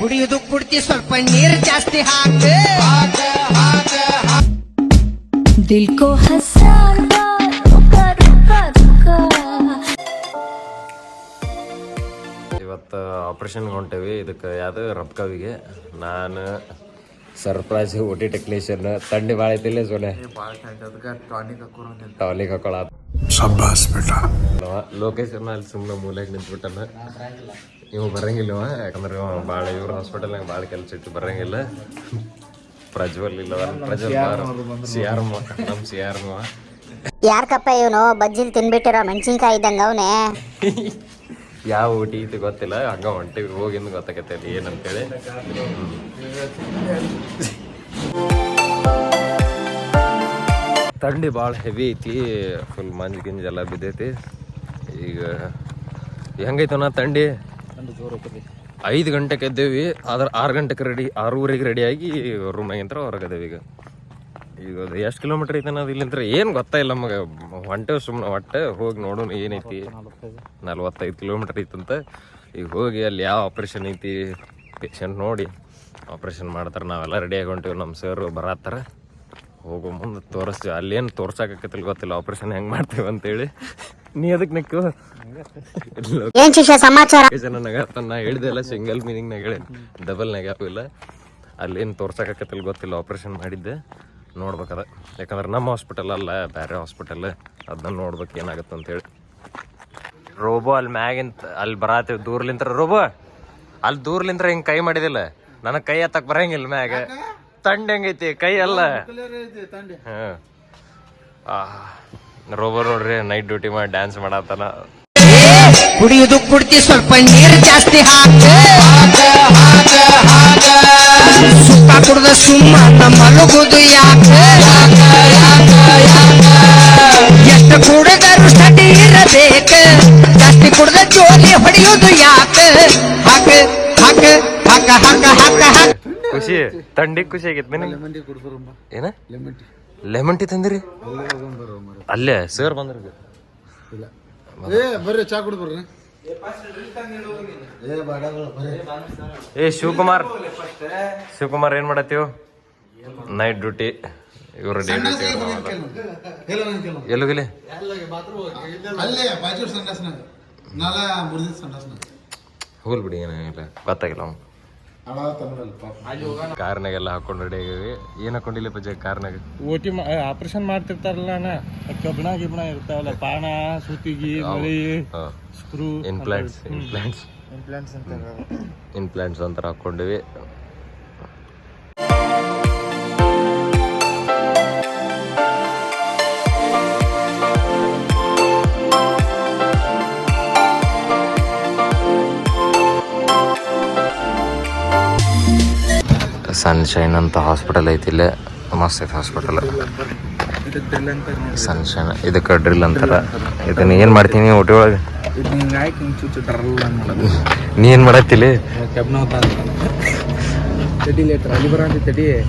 ಕುಡಿಯುದು ಕುಡ್ತಿ ಸ್ವಲ್ಪ ನೀರು ಜಾಸ್ತಿ ಹಾಕ दिल को हजार बार रुका रुका रुका ಇವತ್ತು ಆಪ್ರೇಷನ್ಗೆ ಹೊಂಟೇವಿ. ಇದಕ್ಕೆ ಯಾವುದು ರಬ್ಕವಿಗೆ ನಾನು ಸರ್ಪ್ರೈಸ್ OT ಟೆಕ್ನಿಷಿಯನ್. ತಂಡಿ ಭಾಳ ಐತಿಲ್ಲ ಸೋನೆ ಟಾನಿಕ್ ಹಾಕೊಳ ಲೊಕೇಶನ್ ಅಲ್ಲಿ ಸುಮ್ಮನೆ ಮೂಲೆಗೆ ನಿಂತ್ಬಿಟ್ಟನ. ಇವು ಬರಂಗಿಲ್ಲವ, ಯಾಕಂದ್ರೆ ಭಾಳ ಇವ್ರ ಹಾಸ್ಪಿಟಲ್ನಾಗ ಭಾಳ ಕೆಲಸ ಇತ್ತು, ಬರಂಗಿಲ್ಲ. ಪ್ರಜ್ವಲ್ ಇಲ್ಲ, ಪ್ರಜ್ವಲ್ CR ನಮ್ಮ CR ಯಾರ್ಕಪ್ಪ ಇವನು ಬಜ್ಜಿಲ್ ತಿನ್ಬಿಟ್ಟಿರೋ ಮೆಣಸಿನ್ಕಾಯಿ ಇದ್ದಂಗ ಅವನೇ. ಯಾವ OT ಇದು ಗೊತ್ತಿಲ್ಲ, ಹಂಗ ಹೊಂಟಿವಿ. ಹೋಗಿಂದ ಗೊತ್ತಾಗತ್ತೆ ಏನಂತೇಳಿ. ಥಂಡಿ ಭಾಳ ಹೆವಿ ಐತಿ, ಫುಲ್ ಮಂಜು ಗಿಂಜು ಎಲ್ಲ ಬಿದ್ದೈತಿ. ಈಗ ಹೆಂಗೈತನ ಥಂಡಿ? 5 ಗಂಟೆಗೆ ಎದ್ದೇವಿ, ಆದ್ರೆ 6 ಗಂಟೆಗೆ ರೆಡಿ, 6:30ಗೆ ರೆಡಿಯಾಗಿ ರೂಮ್ನಾಗಿಂತ ಹೊರಗದೇವಿ. ಈಗ ಅದು ಎಷ್ಟು ಕಿಲೋಮೀಟ್ರ್ ಐತೆ ಅನ್ನೋದು ಇಲ್ಲಿಂತ್ರ ಏನು ಗೊತ್ತಾಯಿಲ್ಲ ನಮಗೆ. ಹೊಂಟೇವು ಸುಮ್ಮನೆ ಒಟ್ಟೆ ಹೋಗಿ ನೋಡೋಣ ಏನೈತಿ. 45 ಕಿಲೋಮೀಟ್ರ್ ಐತಂತ. ಈಗ ಹೋಗಿ ಅಲ್ಲಿ ಯಾವ ಆಪ್ರೇಷನ್ ಐತಿ ಪೇಷಂಟ್ ನೋಡಿ ಆಪ್ರೇಷನ್ ಮಾಡ್ತಾರೆ. ನಾವೆಲ್ಲ ರೆಡಿಯಾಗಿ ಹೊಂಟೇವಿ. ನಮ್ಮ ಸರ್ ಬರತ್ತಾರೆ, ಹೋಗೋ ಮುಂದೆ ತೋರಿಸ್ತೀವಿ. ಅಲ್ಲೇನು ತೋರ್ಸಕತ್ತಿಲ್ಲ ಗೊತ್ತಿಲ್ಲ ಆಪ್ರೇಷನ್ ಹೆಂಗೆ ಮಾಡ್ತೀವಿ ಅಂತೇಳಿ. ನೀ ಅದಕ್ಕೆ ನೆಕ್ಕು ಏನ್ ಶಿಷ್ಯ ಸಮಾಚಾರ? ನಾ ಹೇಳಿದೆಲ್ಲ ಸಿಂಗಲ್ ಮೀನಿಂಗ್ನಾಗ ಹೇಳಿ, ಡಬಲ್ನಾಗ ಯಾವು ಇಲ್ಲ. ಅಲ್ಲೇನು ತೋರ್ಸಕತ್ತಿಲ್ಲ ಗೊತ್ತಿಲ್ಲ. ಆಪ್ರೇಷನ್ ಮಾಡಿದ್ದೆ, ನೋಡ್ಬೇಕದ. ಯಾಕಂದ್ರೆ ನಮ್ಮ ಹಾಸ್ಪಿಟಲ್ ಅಲ್ಲ, ಬೇರೆ ಹಾಸ್ಪಿಟಲ್. ಅದನ್ನ ನೋಡ್ಬೇಕು ಏನಾಗುತ್ತೆ ಅಂತೇಳಿ. ರೋಬೋ ಅಲ್ಲಿ ಮ್ಯಾಗಿಂತ ಅಲ್ಲಿ ಬರತ್ತೀವಿ ದೂರ್ಲಿಂತ್ರ. ರೋಬೋ ಅಲ್ಲಿ ದೂರ್ಲಿಂತ್ರ ಹಿಂಗೆ ಕೈ ಮಾಡಿದಿಲ್ಲ, ನನಗೆ ಕೈ ಎತ್ತಕ್ಕೆ ಬರಂಗಿಲ್ಲ ಮ್ಯಾಗ. ತಂಡ ಹೆಂಗೈತಿ ಕೈ ಅಲ್ಲ. ರೋಬೋ ನೋಡ್ರಿ ನೈಟ್ ಡ್ಯೂಟಿ ಮಾಡಿ ಡ್ಯಾನ್ಸ್ ಮಾಡತ್ತಾನ. ಕುಡಿಯುದು ಕುಡ್ತಿ ಸ್ವಲ್ಪ ನೀರು ಜಾಸ್ತಿ ಹಾಕ ಸುತ್ತ ಕುಡ್ದ ಸುಮ್ಮ ಮಲಗುದು ಯಾಕ ಎಷ್ಟು ಕುಡಿದರು ಸ್ಟಡಿ ಇರಬೇಕ ಜಾಸ್ತಿ ಕುಡ್ದ ಜೋಲಿ ಹೊಡೆಯುವುದು ಯಾಕ ಹಾಕ ಹಾಕ ಹಾಕ ಹಾಕ ಹಾಕ ಹಾಕ. ಖುಷಿ ತಂಡಿ ಖುಷಿ ಆಗೈತಿ. ಏನ ಲೆಮನ್ ಟೀ ತಂದಿರಿ? ಅಲ್ಲೇ ಸರ್ ಬಂದ್ರ ಶಿವಕುಮಾರ್ ಏನ್ ಮಾಡತ್ತೀವ್? Night duty. ಇವ್ರ ಡೇ ಡ್ಯೂಟಿ. ಎಲ್ಲೋಗಿಲ್ಲ ಹೋಲ್ ಬಿಡಿ, ಏನಾಗಿಲ್ಲ, ಗೊತ್ತಾಗಿಲ್ಲ. ಕಾರ್ನಾಗೆಲ್ಲ ಹಾಕೊಂಡು ರೆಡಿ ಆಗಿವಿ. ಏನ್ ಹಾಕೊಂಡಿಲ್ಲ ಪಜ್ಜ ಕಾರ್ನಾಗ? OT ಆಪರೇಷನ್ ಮಾಡ್ತಿರ್ತಾರಲ್ಲ ಅಣ್ಣ, ಕಬ್ಬಣ ಗಿಬ್ಬಣ ಇರ್ತಾವಲ್ಲ, ಪಾಣ, ಸುತ್ತಿಗಿ, ಮಳಿ, ಸ್ಕ್ರೂ, ಇಂಪ್ಲಾಂಟ್ಸ್ ಅಂತ ಹಾಕೊಂಡಿವಿ. ಸನ್ಶೈನ್ ಅಂತ ಹಾಸ್ಪಿಟಲ್ ಐತಿಲ್ಲ, ಮಸ್ತ್ ಐತೆ ಹಾಸ್ಪಿಟಲ್. ಸನ್ಶೈನ್ ಇದಕ್ಕೆ ಡ್ರಿಲ್ ಅಂತಾರ. ಇದನ್ನ ಏನು ಮಾಡ್ತೀನಿ OT ಒಳಗೆ? ನೀ ಏನು ಮಾಡತ್ತಿಲ್ಲ?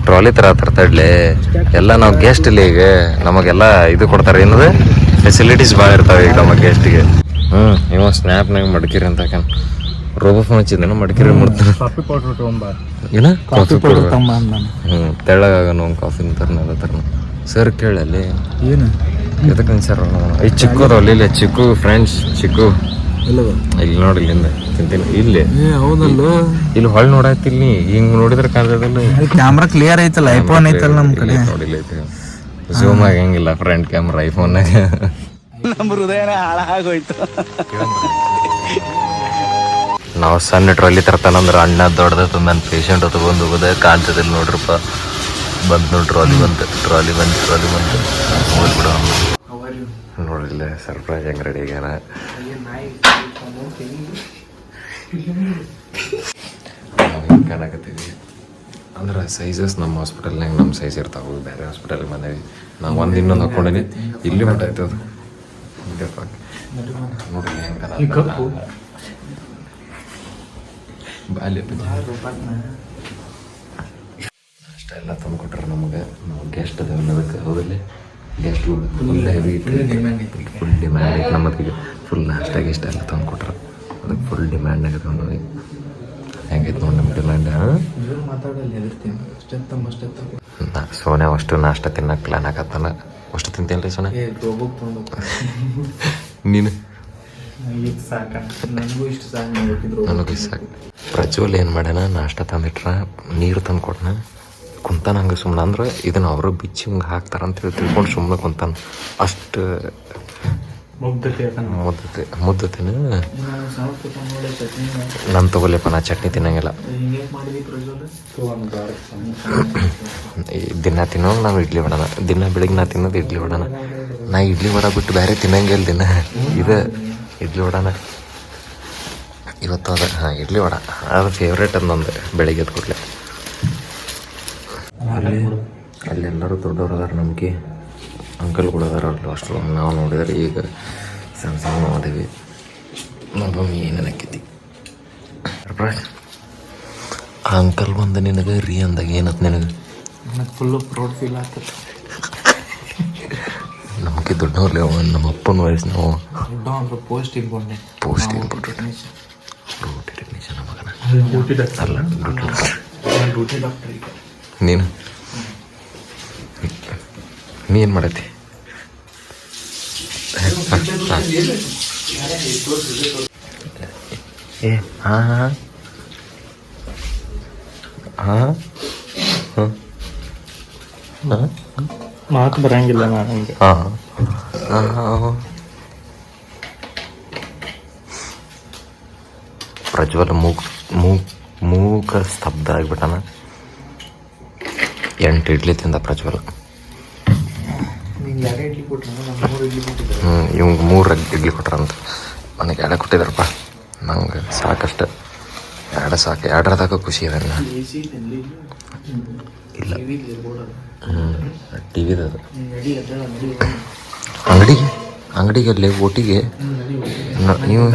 ಟ್ರಾಲಿ ತರ ತಡ್ಲೆ ಎಲ್ಲ ನಾವು ಗೆಸ್ಟ್ ಇಲ್ಲಿ. ಈಗ ನಮಗೆಲ್ಲ ಇದು ಕೊಡ್ತಾರೆ, ಏನದು ಫೆಸಿಲಿಟೀಸ್ ಭಾಳ ಇರ್ತಾವೆ ಈಗ ನಮ್ಮ ಗೆಸ್ಟಿಗೆ. ಇವ ಸ್ನ್ಯಾಪ್ನಾಗ ಮಡ್ಕಿರಿ ಅಂತ ಹಾಕನ್. ರೋಬೋ ಫೋನ್ ಹಚ್ಚಿದ್ದೇನ ಮಡ್ಕಿರಿ ಮಾಡ್ತಾರೆ. ಏನ ಕಾಫಿ ಪೌಡರ್ ತೆಳ್ಳಗಾಗ ನಾವು ಕಾಫಿ ತರ್ನ ಸರ್ ಕೇಳಲ್ಲಿ ಏನು ಎದಕ್ಕೆ ಸರ್? ಈ ಚಿಕ್ಕು ಅದಾವಲ್ಲ ಇಲ್ಲಿ, ಚಿಕ್ಕು ಫ್ರೆಂಡ್ಸ್ ಚಿಕ್ಕು ಇಲ್ಲಿ ನೋಡಿ, ಇಲ್ಲಿಂದ ತಿಂತೀನಿ. ಇಲ್ಲಿ ಹೌದಲ್ಲ, ಇಲ್ಲಿ ಹೊಳ್ ನೋಡಾತಿಲ್ ನೀ ಹಿಂಗ್ ನೋಡಿದ್ರೆ ಕಾಣ್ತದಲ್ಲ. ಕ್ಯಾಮ್ರಾ ಕ್ಲಿಯರ್ ಐತಲ್ಲ, ಐಫೋನ್ ಐತಲ್ಲ ನಮ್ ಕಡೆ. ನೋಡಿಲ್ಲ ಐತಿ ಝೂಮ್ ಆಗಂಗಿಲ್ಲ ಫ್ರಂಟ್ ಕ್ಯಾಮ್ರಾ ಐಫೋನ್ನಾಗ. ನಮ್ಮ ಹೃದಯನ ಹಾಳಾಗೋಯ್ತು. ನಾವು ಸಣ್ಣ ಟ್ರಾಲಿ ತರ್ತಾನಂದ್ರೆ ಅಣ್ಣ ದೊಡ್ಡದ ನನ್ನ ಪೇಷಂಟ್ ತಗೊಂಡು ಹೋಗೋದೆ ಕಾಣ್ತದಿಲ್ಲ ನೋಡ್ರಪ್ಪ. ಬಂತು ನೋಡಿ ಟ್ರಾಲಿ ಬಂತು ಹೋಗ್ಬಿಡ. ನೋಡಿಲ್ಲ ಸರ್ಪ್ರೈಸ್ ಹೆಂಗೆ ರೆಡಿ ಆಗ್ಯಾನ. ಹಿಂಗೆ ಕಾಣಕತ್ತೀವಿ ಅಂದ್ರೆ ಸೈಜಸ್ ನಮ್ಮ ಹಾಸ್ಪಿಟಲ್ನಾಗ ನಮ್ಮ ಸೈಜ್ ಇರ್ತಾವೆ. ಬೇರೆ ಹಾಸ್ಪಿಟಲ್ಗೆ ಬಂದೇವಿ ನಾವು. ಒಂದು ಇನ್ನೊಂದು ಹಾಕ್ಕೊಂಡೀನಿ, ಇಲ್ಲಿ ಮಟ್ಟ ಆಯ್ತದ ನೋಡ್ರಿ ಹೆಂಗೆ ಬಾಲ್ಯ ಅಷ್ಟೆಲ್ಲ ತಂದುಕೊಟ್ರೆ ನಮಗೆ. ನಾವು ಗೆಸ್ಟ್ ಅದಾವ ಅನ್ನೋದಕ್ಕೆ ಹೌದಲ್ಲಿ ಗೆಸ್ಟ್ಗಳು ಫುಲ್ ಹೆವಿ ಫುಲ್ ಡಿಮ್ಯಾಂಡ್ ಐತೆ ನಮ್ಮದಿಗೆ. ಫುಲ್ ನಾಷ್ಟ ಗಿಷ್ಟ ಎಲ್ಲ ತಂದುಕೊಟ್ರೆ ಅದಕ್ಕೆ ಫುಲ್ ಡಿಮ್ಯಾಂಡ್ ಆಗತ್ತೆ. ನೋಡಿ ಹೆಂಗೈತೆ ನೋಡಿ ನಮ್ಮ ಅಂದೆ. ಸೋನೆ ಅಷ್ಟು ನಾಷ್ಟ ತಿನ್ನಕ್ಕೆ ಪ್ಲಾನ್ ಆಗತ್ತಾನ. ಅಷ್ಟು ತಿಂತೇನ್ರಿ ಸೋನೆ? ನೀನು? ನನಗೂ ಸಾಕು. ಪ್ರಜ್ವಲ್ ಏನು ಮಾಡ್ಯಾನ, ನಾಷ್ಟ ತಂದಿಟ್ರ ನೀರು ತಂದು ಕೊಟ್ಟನ, ಕುಂತಾನ ಹಂಗೆ ಸುಮ್ಮನೆ. ಅಂದ್ರೆ ಇದನ್ನ ಅವರು ಬಿಚ್ಚಿ ಹಿಂಗೆ ಹಾಕ್ತಾರಂತ ತಿಳ್ಕೊಂಡು ಸುಮ್ಮನೆ ಕುಂತಾನ. ಅಷ್ಟು ಮುದ್ದತೆನ ನಾನು ತಗೊಲಿಪ್ಪ, ನಾ ಚಟ್ನಿ ತಿನ್ನಂಗಿಲ್ಲ. ದಿನ ತಿನ್ನೋ ನಾವು ಇಡ್ಲಿ ವಡನ. ದಿನ ಬೆಳಿಗ್ಗೆ ನಾ ತಿನ್ನೋದು ಇಡ್ಲಿ ವಡನ. ನಾ ಇಡ್ಲಿ ವಡ ಬಿಟ್ಟು ಬೇರೆ ತಿನ್ನಂಗಿಲ್ಲ ದಿನ. ಇದು ಇಡ್ಲಿ ವಡನ ಇವತ್ತು. ಅದ ಹಾಂ, ಇಡ್ಲಿ ವಡ ಅದು ಫೇವ್ರೇಟ್ ಅದು ನಂದು ಬೆಳಿಗ್ಗೆ ಎದ್ದು ಕೂಡಲೇ. ಅಲ್ಲೆಲ್ಲರೂ ದೊಡ್ಡವ್ರು ಅದಾರ, ನಮಗೆ ಅಂಕಲ್ ಕೂಡ ಅದಾರ ಅಲ್ಲಿ ಅಷ್ಟು. ನಾವು ನೋಡಿದ್ರೆ ಈಗ ಸಣ್ಣ ಸಣ್ಣ ನೋಡೀವಿ. ಮಮ್ಮಿ ಏನೇನು ಆಕೈತಿ ಆ ಅಂಕಲ್ ಬಂದು ನಿನಗೆ ರೀ ಅಂದಾಗ ಏನತ್ ನಿನಗೆ? ಫುಲ್ಲು ಪ್ರೌಡ್ ಫೀಲ್ ಆಗ್ತದೆ. ನಮಗೆ ದೊಡ್ಡವ್ರಲ್ಲೇ ನಮ್ಮ ಅಪ್ಪನ ವಯಸ್ಸು. ನಾವು post important. Post important. Duty technician ಮಗನ ಅಲ್ಲ, ಡ್ಯೂಟಿ ಡಾಕ್ಟರ್. ನೀನು ನೀ ಏನು ಮಾಡತ್ತಿ? ಏ ಹಾಂ ಹಾಂ ಹಾಂ ಹಾಂ ಹಾಂ ಮಾತು ಬರಂಗಿಲ್ಲ ನಾನು ಹಂಗೆ. ಹಾಂ ಪ್ರಜ್ವಲ್ ಮೂಕ ಸ್ತಬ್ಧ ಆಗಿಬಿಟ್ಟಾನ. 8 ಇಡ್ಲಿ ತಿಂದ ಪ್ರಜ್ವಲ್. ಇವಂಗೆ 3 ಇಡ್ಲಿ ಕೊಟ್ರಂತ. ನನಗೆ 2 ಕೊಟ್ಟಿದ್ದಾರಪ್ಪ. ನಂಗೆ ಸಾಕಷ್ಟು 2 ಸಾಕು. 2ರದಾಗ ಖುಷಿ ಇದೆ. ಇಲ್ಲ ಟಿ ವಿದ ಅಂಗಡಿಗೆ ಅಲ್ಲಿ ಒಟ್ಟಿಗೆ ನೀವು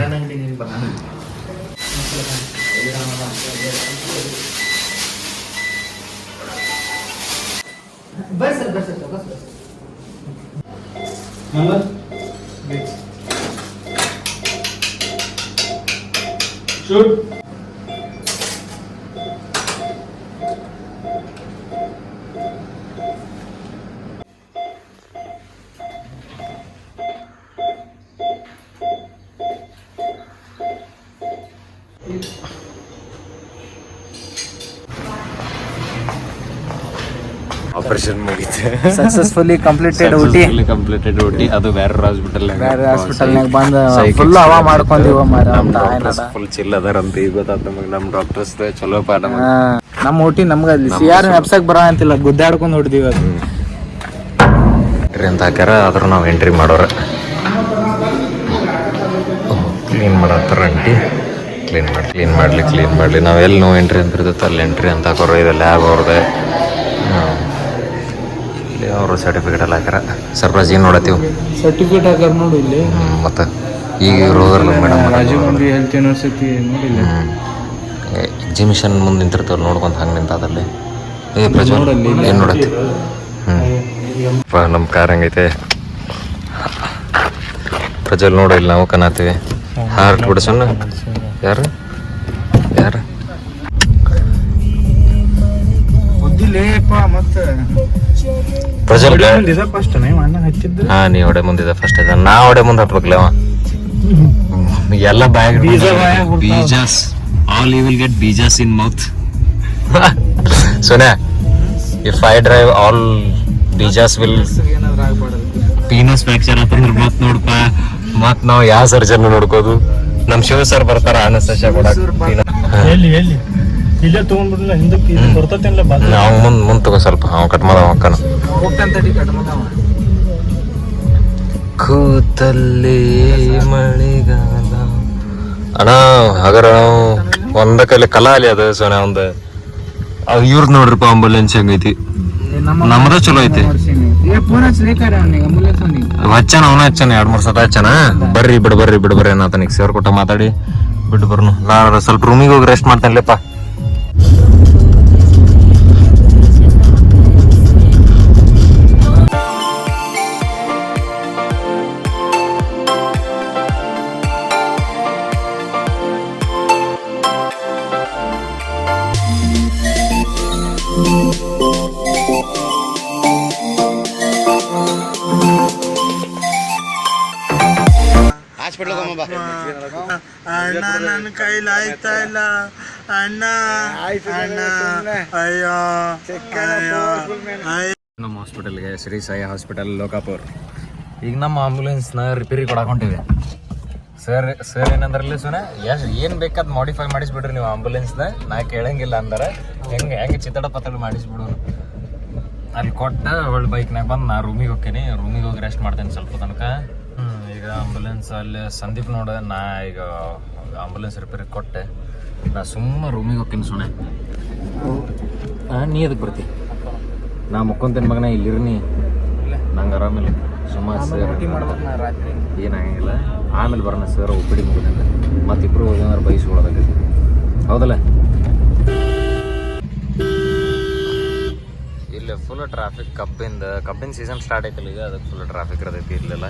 ಆಪರೇಷನ್ ಮುಗಿತು. Successfully completed Ooty. ಅದು ಬೇರೆ ಹಾಸ್ಪಿಟಲ್ನಾಗ ಬಂದು ಫುಲ್ ಹವಾ ಮಾಡ್ಕೊಂಡಿವ ಫುಲ್ ಚಿಲ್ ಅದಾರಂತ ಈಗ ಗೊತ್ತಾತ ನಮಗೆ. ನಮ್ಮ ಡಾಕ್ಟರ್ಸ್ ಚಲೋ ಪಾಠ. ನಮ್ಮ ಊಟಿ ನಮ್ಗೆ ಅಲ್ಲಿ CR ವೆಬ್ಸೈಟ್ ಬರೋ ಅಂತಿಲ್ಲ, ಗುದ್ದಾಡ್ಕೊಂಡು ಹೊಡ್ದೀವಿ ಅದು ಅಂತ ಹಾಕ್ಯಾರ. ಆದ್ರೂ ನಾವು ಎಂಟ್ರಿ ಮಾಡೋರ ಕ್ಲೀನ್ ಮಾಡತ್ತಾರ. ಆಂಟಿ ಕ್ಲೀನ್ ಮಾಡಲಿ ನಾವು ಎಲ್ಲಿ ನೋ ಎಂಟ್ರಿ ಅಂತ ಇರ್ತೈತೆ ಅಲ್ಲಿ ಎಂಟ್ರಿ ಅಂತ ಹಾಕೋರು. ಇದು ಲ್ಯಾಬ್ ಅವ್ರದ್ದೆ. ಇಲ್ಲಿ ಅವರು ಸರ್ಟಿಫಿಕೇಟ್ ಎಲ್ಲ ಹಾಕ್ಯಾರ. ಸರ್ಪ್ರೈಸ್ ಏನು ನೋಡತ್ತೀವಿ ಸರ್ಟಿಫಿಕೇಟ್ ಹಾಕಾರ ನೋಡಿ ಇಲ್ಲಿ. ಮತ್ತು ಈಗ ಇರೋದ್ರಲ್ಲ madam Rajiv Gandhi health university ನೋಡಿಲ್ಲ. ಎಕ್ಸಿಬಿಷನ್ ಮುಂದೆ ನಿಂತಿರ್ತಾವಲ್ಲ ನೋಡ್ಕೊಂತ ಹಂಗೆ ನಿಂತದಲ್ಲಿ. ಏ ಪ್ರಜ್ವಲ್ ಏನು ನೋಡತ್ತಿ? ನಮ್ಮ ಕಾರ್ ಹಂಗೈತೆ. ಪ್ರಜ್ವಲ್ ನೋಡ ಇಲ್ಲಿ ನಾವು ಕನಾತೀವಿ. ಹಾರ್ಟ್ ಬಿಡಿಸೋಣ. ಯಾರು ಪ್ರಜ್ವಲ್ ಹಾ ನೀ ಒಡೆ ಮುಂದಿದೆ ಫಸ್ಟ್. ನಾ ಒಡೆ ಮುಂದೆ ಹತ್ಬೇಕಲ್ಲ ಅವ. ಎಲ್ಲ ಬ್ಯಾಗ್ ಬೀಜಾಸ್. ಆಲ್ ಯು ವಿಲ್ ಗೆಟ್ ಬೀಜಾಸ್ in mouth. Sonia, if I drive all ಬೀಜಾಸ್ ವಿಲ್ ಪೀನಸ್ ಫ್ರಾಕ್ಚರ್ ಅಂತಂದ್ರೆ ಮತ್ ನೋಡಪ್ಪ. ಮತ್ ನಾವು ಯಾವ ಸರ್ಜನ್ ನೋಡ್ಕೋದು? ನಮ್ ಶಿವ ಸರ್ ಬರ್ತಾರ ಅನಸ್ತೇಷಿಯಾ ಕೊಡಕ್. ಇಲ್ಲೇ ತಗೊಂಡ್ಬಿಡ್ಲ ಹಿಂದಕ್ಕೆ ಬರ್ತೇನಿಲ್ಲ. ನಾವು ಮುಂದ್ ತಗೋ ಸ್ವಲ್ಪ. ಅವ ಕಟ್ ಮಾಡ ಅಕ್ಕನ ಕೂತಲ್ಲಿ ಮಳೆಗಾಲ ಅಣ್ಣ. ಹಾಗಾರ ಒಂದ ಕೈಲಿ ಕಲಾ ಅಲ್ಲಿ ಅದ ಸೋನ ಒಂದ. ಅದು ಇವ್ರದ್ ನೋಡ್ರಿಪ್ಪ ಆಂಬುಲೆನ್ಸ್ ಹೆಂಗೈತಿ. ನಮ್ದ ಚಲೋ ಐತಿ. ಹಚ್ಚನ ಅವನ ಹಚ್ಚನ 2-3 ಸತ ಹಚ್ಚನ. ಬರ್ರಿ ಬಿಡ್ಬರ್ರಿ ಅನ್ನತನಿಗೆ ಸೇರ್ ಕೊಟ್ಟ ಮಾತಾಡಿ ಬಿಟ್ಟು ಬರ್ನು. ನಾ ಸ್ವಲ್ಪ ರೂಮಿಗೆ ಹೋಗಿ ರೆಸ್ಟ್ ಮಾಡ್ತೇನೆಲ್ಲಪ್ಪ. ಅಣ್ಣ ನನ್ನ ಕೈಲಿ ಆಯ್ತಾ ಇಲ್ಲ ಅಣ್ಣ ಅಣ್ಣ ಅಯ್ಯೋ ನಮ್ಮ ಹಾಸ್ಪಿಟಲ್ಗೆ ಶ್ರೀ ಸಾಯಿ ಹಾಸ್ಪಿಟಲ್ ಲೋಕಾಪುರ್. ಈಗ ನಮ್ಮ ಆಂಬುಲೆನ್ಸ್ನ ರಿಪೇರಿ ಕೊಡಾಕೊಂಡಿವಿ. ಸರ್ ಏನಂದ್ರಲ್ಲಿ ಸುನೆ ಏನು ಬೇಕಾದ್ ಮಾಡಿಫೈ ಮಾಡಿಸ್ಬಿಡ್ರಿ ನೀವು ಆಂಬುಲೆನ್ಸ್ನ, ನಾ ಕೇಳಂಗಿಲ್ಲ ಅಂದ್ರೆ ಹೆಂಗೆ ಚಿತ್ತಡ ಪತ್ತಡ ಮಾಡಿಸ್ಬಿಡು. ಅಲ್ಲಿ ಕೊಟ್ಟ ಒಳ್ಳೆ ಬೈಕ್ನಾಗ ಬಂದು ನಾ ರೂಮಿಗೆ ಹೋಗ್ತೀನಿ. ರೂಮಿಗೆ ಹೋಗಿ ರೆಸ್ಟ್ ಮಾಡ್ತೇನೆ ಸ್ವಲ್ಪ ತನಕ. ಈಗ ಆಂಬುಲೆನ್ಸ್ ಅಲ್ಲಿ ಸಂದೀಪ್ ನೋಡ, ನಾ ಈಗ ಆಂಬುಲೆನ್ಸ್ ರಿಪೇರಿ ಕೊಟ್ಟೆ, ನಾ ಸುಮ್ಮ ರೂಮಿಗೆ ಹೋಗ್ತೀನಿ ಸುನೆ. ನೀ ಅದಕ್ಕೆ ಬರ್ತಿ, ನಾ ಮುಕ್ಕೊಂತೇನೆ ಮಗನ ಇಲ್ಲಿರ್ನಿ, ನಂಗೆ ಆರಾಮಿಲ್ಲ. ಸುಮ್ಮ ಸರ್ ಏನಾಗಂಗಿಲ್ಲ, ಆಮೇಲೆ ಬರೋಣ ಸರ್ ಒಪ್ಪಿಡಿ ಮುಗಿದಂಗೆ ಮತ್ತಿಬ್ರು ಹೋದ್ರೆ ಬೈಸ್ಕೊಳೋದಾಗೈತಿ. ಹೌದಲ್ಲ? ಇಲ್ಲಿ ಫುಲ್ ಟ್ರಾಫಿಕ್. ಕಬ್ಬಿನ ಸೀಸನ್ ಸ್ಟಾರ್ಟ್ ಐತಲ್ಲ ಈಗ, ಅದಕ್ಕೆ ಫುಲ್ ಟ್ರಾಫಿಕ್ ಇರ್ತೈತಿ ಇಲ್ಲೆಲ್ಲ.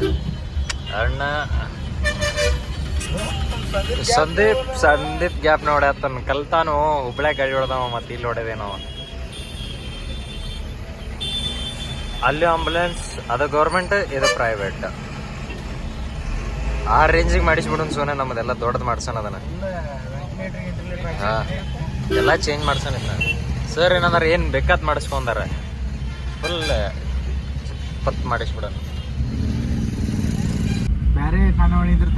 ಅಣ್ಣ ಸಂದೀಪ್ ಗ್ಯಾಪ್ ನೋಡ್ಯಾತನ ಕಲ್ತಾನು ಹುಬ್ಳ್ಯಾಗ ಗಾಡಿ ಹೊಡೆದವ, ಮತ್ತೆ ಇಲ್ಲಿ ಹೊಡೆದೇನೋ. ಅಲ್ಲಿ ಆಂಬುಲೆನ್ಸ್ ಅದು ಗೌರ್ಮೆಂಟ್, ಇದು ಪ್ರೈವೇಟ್. ಆ ರೇಂಜಿಗೆ ಮಾಡಿಸ್ಬಿಡೋಣ ಸೋನೆ, ನಮ್ಮದೆಲ್ಲ ದೊಡ್ಡದು ಮಾಡ್ಸೋಣ ಅದನ್ನ. ಹಾಂ, ಎಲ್ಲ ಚೇಂಜ್ ಮಾಡ್ಸೋಣ. ಸರ್ ಏನಂದ್ರೆ ಏನು ಬೇಕಾದ್ ಮಾಡಿಸ್ಕೊಂಡಾರ, ಫುಲ್ ಪತ್ ಮಾಡಿಸ್ಬಿಡೋಣ. ಬೇರೆ ಖಾನಾವಳಿ ತರ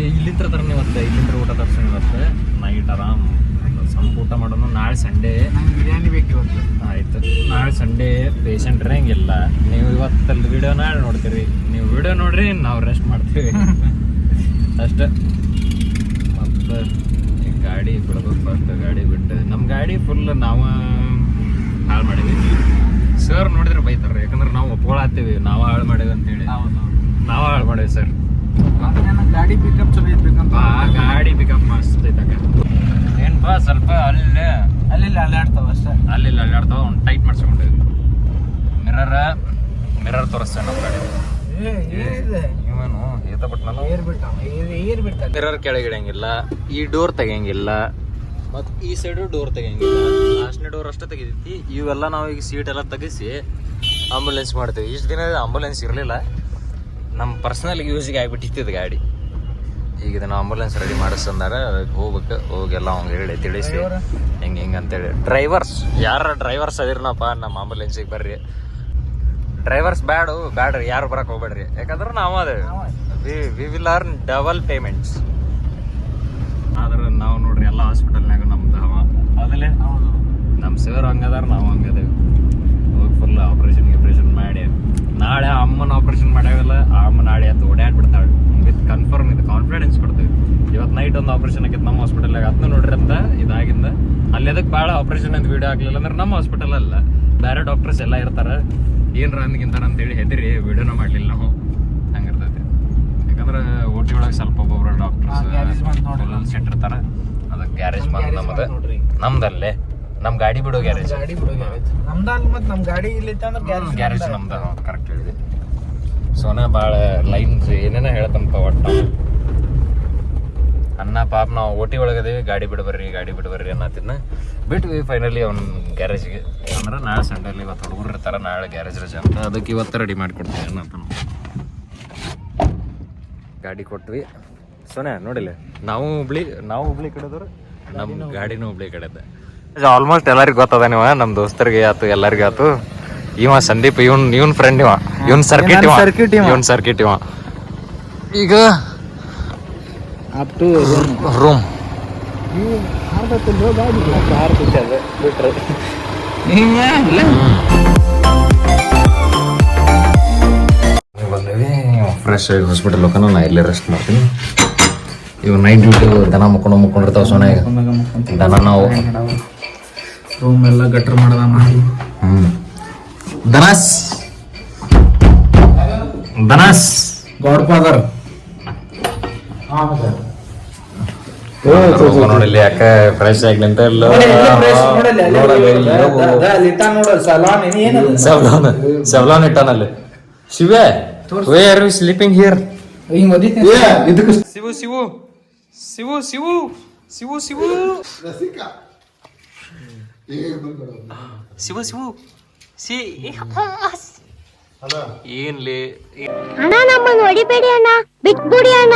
ಇಲ್ಲಿಂದ ತರನೇ ಇವತ್ತು, ಇಲ್ಲಿಂದ ಊಟ ತರ್ಸೋಣ ಇವತ್ತು ನೈಟ್ ಆರಾಮ್ ಸ್ವಲ್ಪ ಊಟ ಮಾಡೋಣ. ನಾಳೆ ಸಂಡೇ ಬಿರಿಯಾನಿ ಬೇಕು ಇವತ್ತು. ಆಯ್ತು, ನಾಳೆ ಸಂಡೇ ಪೇಷಂಟ್ ಇರಂಗಿಲ್ಲ. ನೀವು ಇವತ್ತಲ್ಲಿ ವಿಡಿಯೋ ನಾಳೆ ನೋಡ್ತೀರಿ, ನೀವು ವಿಡಿಯೋ ನೋಡ್ರಿ, ನಾವು ರೆಸ್ಟ್ ಮಾಡ್ತೀವಿ ಅಷ್ಟೇ. ಮತ್ತು ಗಾಡಿ ಬಿಡ್ಬೇಕು ಫಸ್ಟ್. ಗಾಡಿ ಬಿಟ್ಟು ನಮ್ಮ ಗಾಡಿ ಫುಲ್ ನಾವು ಹಾಳು ಮಾಡಿದ್ದೀವಿ. ಸರ್ ನೋಡಿದ್ರೆ ಬೈತಾರೆ, ಯಾಕಂದ್ರೆ ನಾವು ಒಪ್ಕೊಳತ್ತೀವಿ ನಾವು ಹಾಳು ಮಾಡೇವಿ ಅಂತೇಳಿ. ನಾವು ಹಾಳು ಮಾಡೇವಿ ಸರ್. ಗಾಡಿ ಪಿಕಪ್ ಚಲೋ ಇರ್ಬೇಕಂತ. ಗಾಡಿ ಪಿಕಪ್ ಮಸ್ತ್ ಐತಕ್ಕ. ಏನಪ್ಪಾ ಸ್ವಲ್ಪ ಅಲ್ಲಿ ಅಲ್ಲಾಡ್ತಾವ ಅಷ್ಟೇ, ಅಲ್ಲಿ ಅಲ್ಲಾಡ್ತಾವ. ಒಂದು ಟೈಟ್ ಮಾಡಿಸ್ಕೊಂಡಿದ್ವಿ. ಮಿರರ್ ತೋರಿಸ್ತೇನೆ ನಮ್ಮ ಗಾಡಿ. ಇವನು ಮಿರರ್ ಕೆಳಗಿಡಂಗಿಲ್ಲ, ಈ ಡೋರ್ ತೆಗಿಯಂಗಿಲ್ಲ, ಮತ್ತು ಈ ಸೈಡು ಡೋರ್ ತೆಗಿಯಂಗಿಲ್ಲ. ಲಾಸ್ಟ್ನೇ ಡೋರ್ ಅಷ್ಟೇ ತೆಗಿತೈತಿ. ಇವೆಲ್ಲ ನಾವು ಈಗ ಸೀಟ್ ಎಲ್ಲ ತೆಗಿಸಿ ಆಂಬುಲೆನ್ಸ್ ಮಾಡ್ತೀವಿ. ಇಷ್ಟು ದಿನ ಆಂಬುಲೆನ್ಸ್ ಇರಲಿಲ್ಲ, ನಮ್ಮ ಪರ್ಸನಲ್ ಯೂಸಿಗೆ ಆಗಿಬಿಟ್ಟಿತ್ತು ಗಾಡಿ. ಈಗ ಇದನ್ನು ಆಂಬುಲೆನ್ಸ್ ರೆಡಿ ಮಾಡಿಸ್ತಂದಾರ, ಅದಕ್ಕೆ ಹೋಗ್ಬೇಕು. ಹೋಗೆಲ್ಲ ಅವ್ಗೆ ಹೇಳಿ ತಿಳಿಸಿ ಹೆಂಗೆ ಅಂತೇಳಿ. ಯಾರ ಡ್ರೈವರ್ಸ್ ಅದಿರನಪ್ಪ ನಮ್ಮ ಆಂಬುಲೆನ್ಸಿಗೆ ಬರ್ರಿ. ಡ್ರೈವರ್ಸ್ ಬ್ಯಾಡ್ರಿ, ಯಾರು ಬರಕ್ಕೆ ಹೋಗ್ಬೇಡ್ರಿ. ಯಾಕಂದ್ರೆ ನಾವು ಅದೇ we will earn double payments. ಆದ್ರೆ ನಾವು ನೋಡ್ರಿ ಎಲ್ಲ ಹಾಸ್ಪಿಟಲ್ನಾಗ ನಮ್ದು ಅದಲ್ಲೇ ನಮ್ಮ ಸರ್ ಹಂಗದಾರ, ನಾವು ಹಂಗದೇವಿ. ಹೋಗಿ ಫುಲ್ ಆಪ್ರೇಷನ್ ಮಾಡಿ ನಾಳೆ ಅಮ್ಮನ ಆಪ್ರೇಷನ್ ಮಾಡ್ಯಾವಲ್ಲ, ಆ ಅಮ್ಮ ನಾಳೆ ಅದು ಓಡಾಡ್ಬಿಡ್ತಾಳೆ ವಿತ್ ಕನ್ಫರ್ಮ್. ಇದು ಕಾನ್ಫಿಡೆನ್ಸ್ ಕೊಡ್ತೀವಿ. ಇವತ್ತು ನೈಟ್ ಒಂದು ಆಪ್ರೇಷನ್ ಆಗಿತ್ತು ನಮ್ಮ ಹಾಸ್ಪಿಟಲ್ನಾಗ, ಅದನ್ನ ನೋಡ್ರಿ ಅಂತ ಇದಾಗಿಂದ. ಅಲ್ಲಿ ಅದಕ್ಕೆ ಭಾಳ ಆಪ್ರೇಷನ್ ಅಂತ ವೀಡಿಯೋ ಆಗಲಿಲ್ಲ ಅಂದ್ರೆ ನಮ್ಮ ಹಾಸ್ಪಿಟಲ್ ಅಲ್ಲ, ಬೇರೆ ಡಾಕ್ಟರ್ಸ್ ಎಲ್ಲ ಇರ್ತಾರೆ. ಏನರ ಅಂದ್ಗಿಂತಾರ ಅಂತೇಳಿ ಹೆದರಿ ವೀಡಿಯೋನ ಮಾಡಲಿಲ್ಲ ನಾವು. ಹಂಗಿರ್ತೈತಿ. ಯಾಕಂದ್ರೆ ಓಟಿ ಒಳಗೆ ಸ್ವಲ್ಪ ಒಬ್ಬೊಬ್ರು ಡಾಕ್ಟರ್ಸ್ ಸೆಟ್ ಇರ್ತಾರೆ. ಅದಕ್ಕೆ ಗ್ಯಾರೇಜ್ ಬಂದು ನಮ್ದಲ್ಲೇ ನಮ್ಮ ಗಾಡಿ ಬಿಡೋ ಗ್ಯಾರೇಜ್. ಗ್ಯಾರೇಜ್ ನಮ್ದು. ಕರೆಕ್ಟ್ ಹೇಳಿದೆ ಸೋನಾ. ಭಾಳ ಲೈನ್ಸ್ ಏನೇನೋ ಹೇಳ್ತಂಪ. ಒಟ್ಟು ಅನ್ನ ಪಾಪ ನಾವು ಓಟಿ ಒಳಗದೇವಿ, ಗಾಡಿ ಬಿಡ್ಬರ್ರಿ ಅನ್ನತ್ತಿದ್ನ ಬಿಟ್ವಿ. ಫೈನಲಿ ಅವ್ನ ಗ್ಯಾರೇಜ್ಗೆ. ಅಂದ್ರೆ ನಾಳೆ ಸಂಡೇಲಿ ಇವತ್ತು ಹುಡುಗರು ಇರ್ತಾರೆ, ನಾಳೆ ಗ್ಯಾರೇಜ್ ರಜೆ ಅಂತ, ಅದಕ್ಕೆ ಇವತ್ತು ರೆಡಿ ಮಾಡಿಕೊಡ್ತೀವಿ ಅನ್ನತ್ತ. ಗಾಡಿ ಕೊಟ್ವಿ ಸೋನೆ. ನೋಡಿಲ್ಲ, ನಾವು ಹುಬ್ಳಿ ಕಡೆದವ್ರು, ನಮ್ಮ ಗಾಡಿನೂ ಹುಬ್ಳಿ ಕಡೆದ. ಆಲ್ಮೋಸ್ಟ್ ಎಲ್ಲರಿಗೂ ಗೊತ್ತದ. ನೀವು ನಮ್ಮ ದೋಸ್ತರಿಗೆ ಆಯ್ತು, ಎಲ್ಲರಿಗೂ ಆಯ್ತು. ಇವ ಸಂದೀಪ್, ಇವನ್ ಫ್ರೆಂಡ್, ಇವನ್ ಸರ್ಕಿಟ್ ಇವ. ಈಗ ರೂಮ್ ಬಂದೇವಿ. ಫ್ರೆಶ್ ಆಗಿ ಹಾಸ್ಪಿಟಲ್ ಹೋಗೋಣ. ನಾ ಇಲ್ಲೇ ರೆಸ್ಟ್ ಮಾಡ್ತೀನಿ. ಇವ್ ನೈಟ್ ಡ್ಯೂಟಿ ದನ ಮುಕ್ಕೊಂಡಿರ್ತಾವ ಸೋನೆ. ದನ ನಾವು ರೂಮ್ ಎಲ್ಲ ಗಟ್ರ ಮಾಡದ ಮಾಡಿ. ದನಸ್ ಗಾಡ್ ಫಾದರ್ ನೋಡಿಲ್ಲಿ ಯಾಕ ಫ್ರೆಶ್ ಆಗ್ಲಿಂತ ಸೆವ್ಲಾನ್ ಇಟ್ಟಾನಲ್ಲಿ. ಶಿವೆ, why are you sleeping here? Shivu. Shiva ಸಿ ಏನ್ಲಿ ಅಣ್ಣ ನಮ್ಮನ್ನು ಹೊಡಿಬೇಡಿ ಅಣ್ಣ ಬಿಟ್ಬಿಡಿ ಅಣ್ಣ